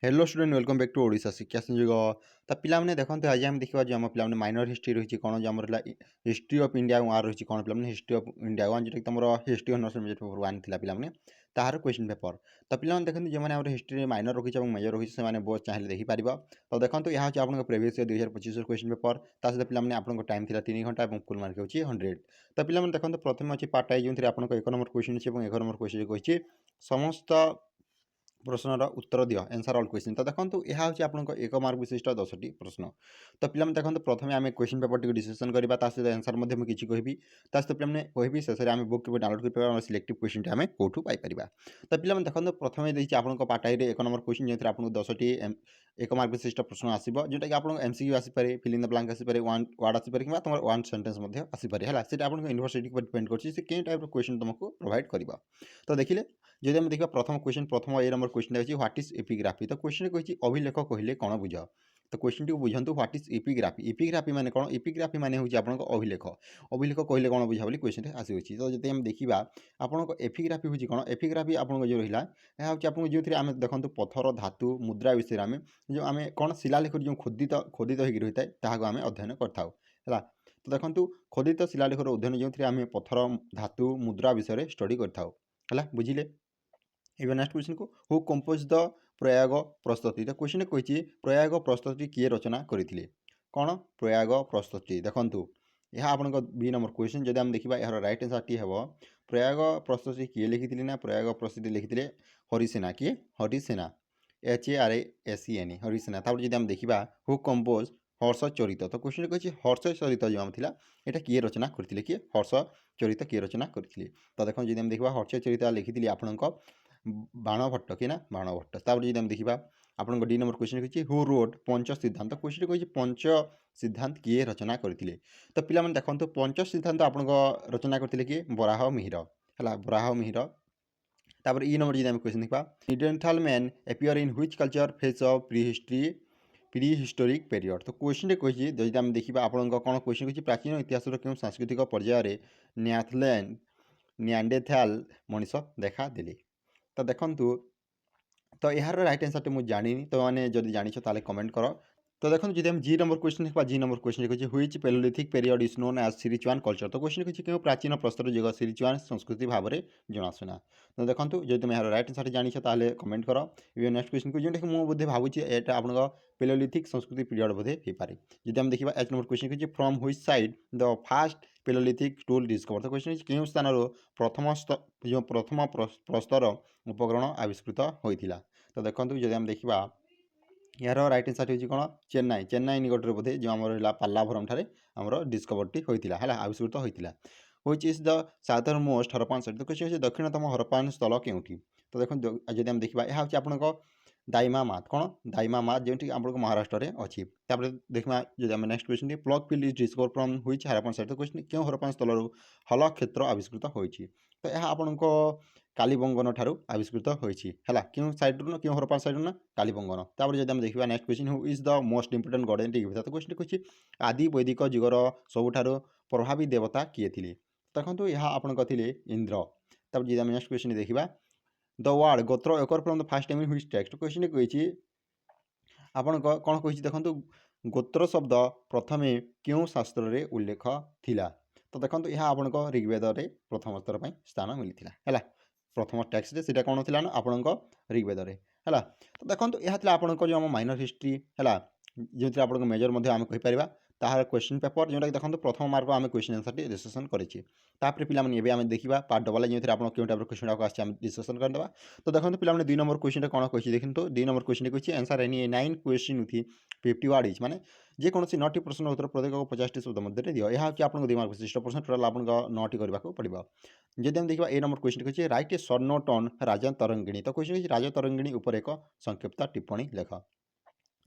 Hello student welcome back to Odisha Shiksha Sanyog. तो पिलाने देखते आज आम देखा जो आम पिलाने माइनर हिस्ट्री रही कौन जो आम हिस्ट्री ऑफ इंडिया वन रही कौन पिलाने हिस्ट्री ऑफ इंडिया वन जो तुम history honours major paper one थी पिलाने तार क्वेश्चन पेपर। तो पिलाने देखते जो मैंने हिस्ट्री माइनर रखी और मेजर रखी से बहुत चाहिए देखिपार। तो देखो यह हूँ आप प्रिवियस ईयर 2025 क्वेश्चन पेपर ता सहित पिलाने आपको टाइम था 3 घंटा और फुल मार्क होची 100। तो पिलाने देखते प्रथम अच्छी पार्ट आई जो आपको 1 नंबर क्वेश्चन अच्छे 1 नंबर क्वेश्चन कही समस्त प्रश्नर उत्तर दियो आंसर ऑल क्वेश्चन। तो देखो यह हूँ आप 1 मार्क विशिष्ट 10टी प्रश्न। तो पिला देखो प्रथम आम क्वेश्चन पेपर टी डिस्कसन करवा सहित आंसर मुझे किसी कहि सहित पिला कहि शेष में आम बुक के डाउनलोड कर सिलेक्टिव क्वेश्चन आम कौटू पाइपर। तो पिला देखो प्रथम देखिए आपको पार्टाई 1 नंबर क्वेश्चन जो आपको 10टी 1 मार्क विशिष्ट प्रश्न आसो जोटा कि आपको एमसीक्यू आसपे फिल इन द ब्लैंक आसपे वन वर्ड आसपे कि तुम वन सेंटेंस आसपे है सीटा आप यूनिवर्सिटी पर डिपेंड कर टाइप क्वेश्चन तुमको प्रोवाइड कर। तो देखिए जब हम देखा प्रथम क्वेश्चन प्रथम ए नंबर क्वेश्चन अच्छी व्हाट इज एपिग्राफी। तो क्वेश्चन कही अभिलेख कहले कौन बुझ। तो क्वेश्चन टी बुझंतु व्हाट इज एपिग्राफी। एपिग्राफी माने कौन एपिग्राफी माने होची आपनको अभिलेख अभिलेख कहले कौन बुझा बोली क्वेश्चन आसी। तो जब हम देखा आपको एपिग्राफी होची कौन एपिग्राफी आपको जो रहा यह हूँ आपको जो आम देखो पत्थर धातु मुद्रा विषय में जो आम कौन शिलालेख जो खोदित खोदित होगी रही है आम अध्ययन करें। तो देखो खोदित शिलालेखर अध्ययन जो आम पत्थर धातु मुद्रा विषय स्टडी करें बुझिले। एवं नेक्स्ट क्वेश्चन को हु कंपोज द प्रयाग प्रस्तुति। तो क्वेश्चन कही प्रयाग प्रस्तुति किए रचना करते कौन प्रयाग प्रस्तुति। देखो यह आप बी नंबर क्वेश्चन जब आम देखा यार रईट आंसर टी हे प्रयाग प्रस्तुति किए लिखी ना प्रयाग प्रस्तुति लिखी हरिसेना किए हरिसेना HARASEN हरिसेना। तापर जब देखा हु कंपोज हर्ष चरित। तो क्वेश्चन कही हर्ष चरित जो आम था यहाँ किए रचना करते किए हर्ष चरित किए रचना करते। तो देखो जब देखा हर्ष चरित लिखी आपण बाणभट्ट कि ना बाणभट्ट। तापर जब देखा आपको डी नंबर क्वेश्चन कही हु रोड पंच सिद्धांत। क्वेश्चन कही पंच सिद्धांत किए रचना करते। तो पिला देखो पंच सिद्धांत आपको रचना करते किए बराह मिहिर है बराह मिहिर। तापर ई नंबर जब क्वेश्चन देखा Neanderthal man appear in which culture phase of prehistoric period. तो क्वेश्चन कही जब आम देखा आपको कौन क्वेश्चन कही प्राचीन इतिहास क्यों सांस्कृतिक पर्यायर न्याथलैंड नियांडेथल मनीष देखा देले। तो देखु तो यार रईट आंसर टे मुझे जानी तो मैंने जब जानी कमेंट कर। तो देखो जब हम जी नंबर क्वेश्चन देखा जी नंबर क्वेश्चन कही which palaeolithic period is known as सिरिचुआन कल्चर। तो क्वेश्चन कही क्यों प्राचीन प्रस्तर युग सिरिचुआन संस्कृति भाव में जनाशुना। तो देखो जो तुम यार रईट आंसर जानी कमेंट कर। इवन नेक्स्ट क्वेश्चन को जोटा कि मुझे बोधे भावुँ यहाँ आपको पेलोलिथिक संस्कृति पीरियड बोधे हो पारे। जब हम देखा एच नंबर क्वेश्चन कही from which side the fast Palaeolithic tool discover. तो क्वेश्चन क्यों स्थान प्रथम जो प्रथम प्रस्तर उपकरण आविष्कृत होता। तो देखो जब हम देखा यार रईट आंसर हो कौन चेन्नई चेन्नई निकटରେ बोधे जो आम पाल्लाभरम ठारे आमर डिस्कवरटी होता है आविष्कृत होता। Which is the southernmost Harappan site. तो क्वेश्चन दक्षिणतम हरप्पान स्थल केउठी। तो देखो जब हम देखा यह हूँ आपको दाइमा मात कौन दाइमा मात जो आपको महाराष्ट्र में अच्छी। देखा जब आम next question plough field is discover from which Harappan site. तो क्वेश्चन क्यों हरप्पान स्थल हल क्षेत्र आविष्कृत होती। तो यह आपको कालीबंगन ठारू आविष्कृत होती है क्यों साइड क्यों हरप्पान साइड ना कालीबंगन। तापर जब हम देखा next question who is the most important god in Rigveda. तो क्वेश्चन कही आदि वैदिक युगर सबुठार प्रभावी देवता किए थे। देखो यह आपको थे इंद्र। तब जब नेक्स्ट क्वेश्चन देखा the word gotra occur from the first time in which text. Question कही आपको कौन कही देखो गोत्र शब्द प्रथम क्यों शास्त्र में उल्लेख थिला। तो देखो यह आपको ऋग्वेद में प्रथम स्तर पर स्थान मिलता है प्रथम टेक्स्ट से कौन थी ना आपको ऋग्वेद में है। तो देखो यह आपको जो माइनर हिस्ट्री है जो आपको मेजर आम कहीपर तार क्वेश्चन पेपर जोटा कि देखो प्रथम मार्क आम क्वेश्चन आंसर टी डिस्कसन करें। तापर पे आम देखा पार्ट डबल जो आप क्यों टाइप क्वेश्चन आम डिस्कसन करदे। तो देखो पे 2 नंबर क्वेश्चन कौन कही देखो 2 नंबर क्वेश्चन कही आंसर एनी 9 क्वेश्चन थी 50 वर्ड इच माने जेकोसी 9टी प्रश्न उत्तर प्रत्येक 50टी शब्द मध्य दियो। यह कि आपको दिमाग विशिष्ट प्रश्न टोटाल आपको 9टी करने पड़ो। जब हम देखा ए नंबर क्वेश्चन कही write a short note on Rajatarangini. तो क्वेश्चन राजा तरंगिणी उपर एक संक्षिप्त टिप्पणी लेख।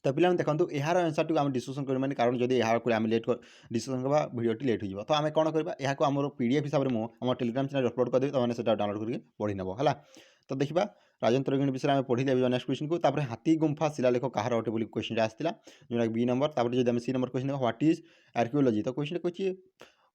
तो पे देखो यार आंसर टी डिस्कसन कर कारण जब यहाँ आम लेट डिस्कसन करवा भिडियोटी लेट हो तो आम कौन करवा यहाँ को आम पीडीएफ हिसाब से मुझे टेलीग्राम चैनल अपलोड करदेवी तो मैंने डाउनलोड करके पढ़ी नेब है। तो देखा राजेन्द्र तरंगिणी विषय में पढ़ी नेक्स्ट क्वेश्चन को तापर हाथी गुंफा शिलालेख कहार अटे बोली क्वेश्चन आसाला जोटा बी नंबर। तापर जब C number question what is archaeology. तो क्वेश्चन कही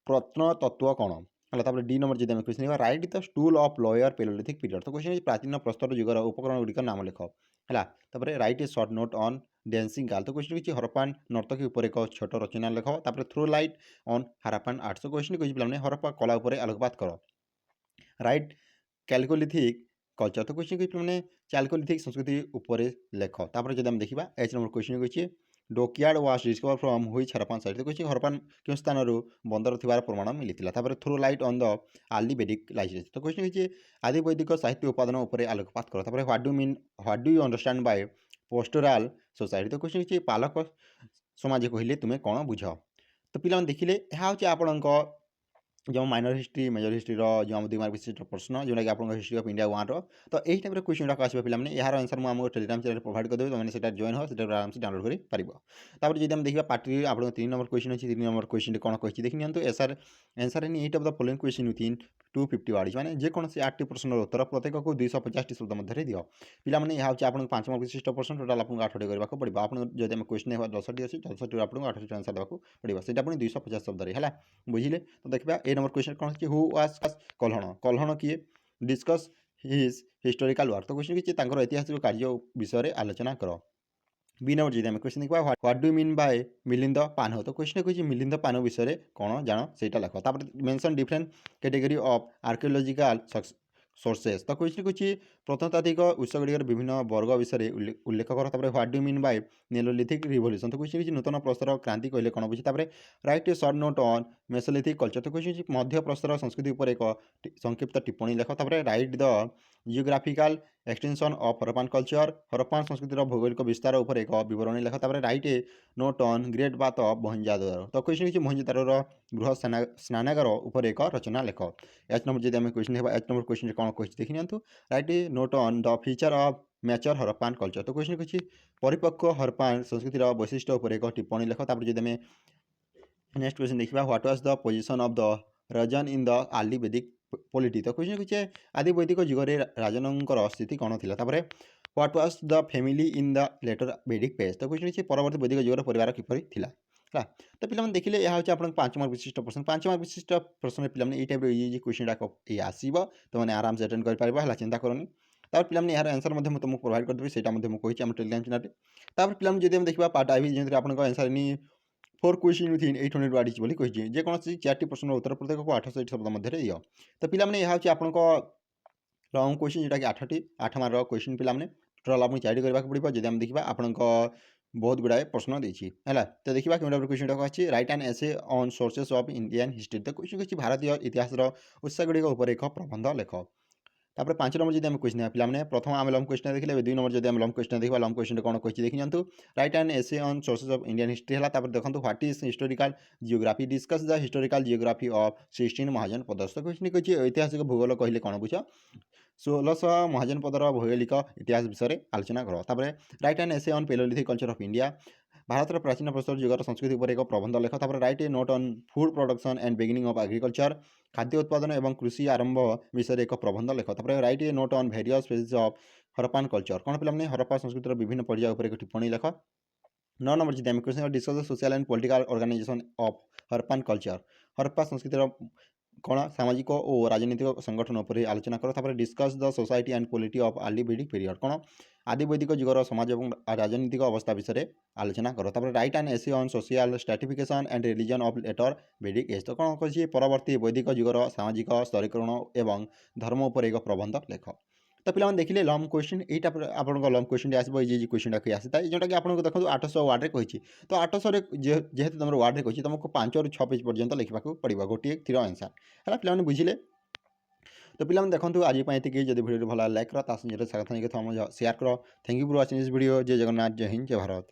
प्रत्नतत्व कौन है। डी नंबर जब question write the tool of lower palaeolithic period. तो क्वेश्चन प्राचीन प्रस्तर युगर उपकरण गुड़िक नाम लेख ହେଲା। ତାପରେ write a short note on dancing girl. ତ କ୍ୱେଶ୍ଚନ୍ କିଛି ହରପ୍ପାନ ନର୍ତ୍ତକୀ ଉପରେ ଏକ ଛୋଟ ରଚନା ଲେଖ। ତାପରେ throw light on Harappan arts. ତ କ୍ୱେଶ୍ଚନ୍ କହିଛି ପିଲାମାନେ ହରପ୍ପା କଳା ଉପରେ ଆଲୋକପାତ କର। Right chalcolithic culture. ତ କ୍ୱେଶ୍ଚନ୍ କହିଛି ପିଲାମାନେ ଚାଲକୋଲିଥିକ୍ ସଂସ୍କୃତି ଉପରେ ଲେଖ। ତାପରେ ଯଦି ଆମେ ଦେଖିବା ଏଚ୍ ନମ୍ବର କ୍ୱେଶ୍ଚନ୍ କହିଛି dockyard was discover from which Harappan site. ତ କହିଛି ହରପ୍ପାନ କେଉଁ ସ୍ଥାନରୁ ବନ୍ଦର ଥିବାର ପ୍ରମାଣ ମିଳିଥିଲା। ତାପରେ throw light on the early Vedic licence. ତ କ୍ୱେଶ୍ଚନ୍ କହିଛି ଆଦି ବୈଦିକ ସାହିତ୍ୟ ଉପାଦାନ ଉପରେ ଆଲୋକପାତ କର। ତାପରେ what do you understand by pastoral society. ତ କ୍ୱେଶ୍ଚନ୍ କହିଛି ପାଲକ ସମାଜ କହିଲେ ତୁମେ କ'ଣ ବୁଝ। ତ ପିଲାମାନେ ଦେଖିଲେ ଏହା ହେଉଛି ଆପଣଙ୍କ जो माइनर हिस्ट्री मेजर हिस्ट्री जो आम 2 मार्क विशिष्ट प्रश्न जोटा कि आपको हिस्ट्री ऑफ इंडिया 1 रो तो यही टाइप क्वेश्चन गुड़ाक आसो पे यार आंसर मुझे टेलीग्राम चैनल प्रोवाइड करदेवी तुमने से जॉइन हो आराम से डाउनलोड कर पार जब देखा पार्ट आप 3 नंबर क्वेश्चन अच्छी 3 नंबर क्वेश्चन कौन कही देखी नियंतु एसआर answer in 8 of the following question within 250 words माने जेकोसी 8 प्रश्न उत्तर प्रत्येक को 250 शब्द मध्य दियो पिलाने यहाँ हूँ आपको 5 मार्क विशिष्ट प्रश्न टोटाल आपको 8 करने पड़ो आप जब आम क्वेश्चन 10टी अच्छी 10टी आपको 8 आंसर देवाक पड़ो से 250 शब्द है बुझिले। तो देखा ए नंबर क्वेश्चन कौन हूँ वाज कल्हण कल्हण किए डिस्कस हिज हिस्टोरिकल वर्क। तो क्वेश्चन कि ऐतिहासिक कार्य विषय आलोचना कर। बी नंबर जी आम क्वेश्चन देखा what do mean by Milinda Panho. तो क्वेश्चन कही मिलिंद पानो विषय कौन जान से लिख। Mention different category of archaeological sources. तो क्वेश्चन कही प्रत्नतात्विक उत्सगुड़िकर विभिन्न वर्ग विषय उल्लेख कर। What do mean by neolithic revolution. तो क्वेश्चन नूतन प्रस्तर क्रांति कहले कौन बुझे। Write a short note on mesolithic culture. तो क्वेश्चन मध्य प्रस्तर संस्कृति पर एक संक्षिप्त टिप्पणी लिख। Write the geographical extension of Harappan culture. Harappan संस्कृतिर भौगोलिक विस्तार उपर एक विवरणी लिख। Write a note on great bath of Mohenjodaro. तो क्वेश्चन कि मोहनजोदारोर बृहत स्नानागार उपर एक रचना लिख। एच नंबर जब आम क्वेश्चन है एच नंबर क्वेश्चन कौन कही देखी नियंतु write a note on the feature of mature Harappan culture. तो क्वेश्चन कही परिपक्व हरप्पान संस्कृतिर वैशिष्ट्य उपर एक टिप्पणी लिख। जब आम नेक्स्ट क्वेश्चन देखा what was the position of the rajan in the early Vedic polity. तो क्वेश्चन कहे आदि वैदिक जुगरे राजनकर स्थिति कौन थी। What was the family in the later Vedic page. तो क्वेश्चन परवर्त वैदिक जुगर परिवार किपर थिला। तो पिलाने देखिले यह हूँ आप 5 मार्क विशिष्ट प्रश्न 5 मार्क विशिष्ट प्रश्न पे टाइप ये क्वेश्चन ये आसो तो मैंने आराम से अटेंड कर चिंता करनी। पे यार आंसर तुमको प्रोवाइड करदेवी से मुझे आम टेलीग्राम चैनल पे जब देखा पार्ट आई जमी आप आंसर नी 4 क्वेश्चन विथिन 800 वर्ड्स बोली कही जेकोसी 4टी प्रश्न उत्तर प्रत्येक को 860 शब्द मध्य दियो। तो पे यह हूँ आपको लंग क्वेश्चन जोटा कि 8 मार्क क्वेश्चन पे टोटाल आपको 4टी करने पड़ो जब आम देखा आपण बहुत गुड़ाए प्रश्न देती है। तो देखा कि क्वेश्चन अच्छी right and essay on sources of Indian history. तो क्वेश्चन अच्छी भारतीय इतिहास उत्स गुड़िक उपर एक प्रबंध लेख। तापर 5 नंबर जब आम क्वेश्चन है पे प्रथम आम लंग क्वेश्चन देखिए 2 नंबर जब आम लंग क्वेश्चन देखा लंग क्वेश्चन कौन कही देखी नियंतु write and essay on sources of Indian history है। देखो what is historical geography discuss the historical geography of 16 महाजन पदर। तो क्वेश्चन कही ऐतिहासिक भूगोल कहले कौन बुझ 1600 महाजन पदर भौगोलिक इतिहास विषय आलोचना कर। Write and essay on palaeolithic culture of India भारत प्राचीन प्रस्तर युगर संस्कृति पर एक प्रबंध लेख। Write a note on food production and beginning of agriculture खाद्य उत्पादन एवं कृषि आरंभ विषय एक प्रबंध लेख। Write a note on various phases of Harappan culture कौन पे हरप्पा संस्कृतिर विभिन्न पर्याय उपर एक टिप्पणी लेख। 9 नंबर जी आम question discuss the social and political organisation of Harappan culture Harappa संस्कृतिर कौन सामाजिक और राजनीतिक संगठन उपर आलोचना कर। Discuss the society and polity of early Vedic period कौन आदि वैदिक जुगर समाज और राजनीतिक अवस्था विषय आलोचना कर। Write and essay on social stratification and religion of later Vedic age. तो कौन कही परवर्ती वैदिक जुगर सामाजिक स्तरीकरण एवं धर्म उपर एक प्रबंध लेख। तो पे देखिए लंग क्वेश्चन यहाँ आप लंग क्वेश्चन आसो ये क्वेश्चन आसी था जोटा कि आपको देखो 800 वर्ड कही तो 800 जेहेतु तुम वर्ड कही तुमको 5 ରୁ 6 पेज पर्यंत लिखा पड़ो गोटे थ्री आंसर है पे बुझिले। तो पे देखो आज ये जब वीडियो भल लाइक कर साथ शेयर कर। Thank you for watching this video. जय जगन्नाथ जय हिंद जय भारत।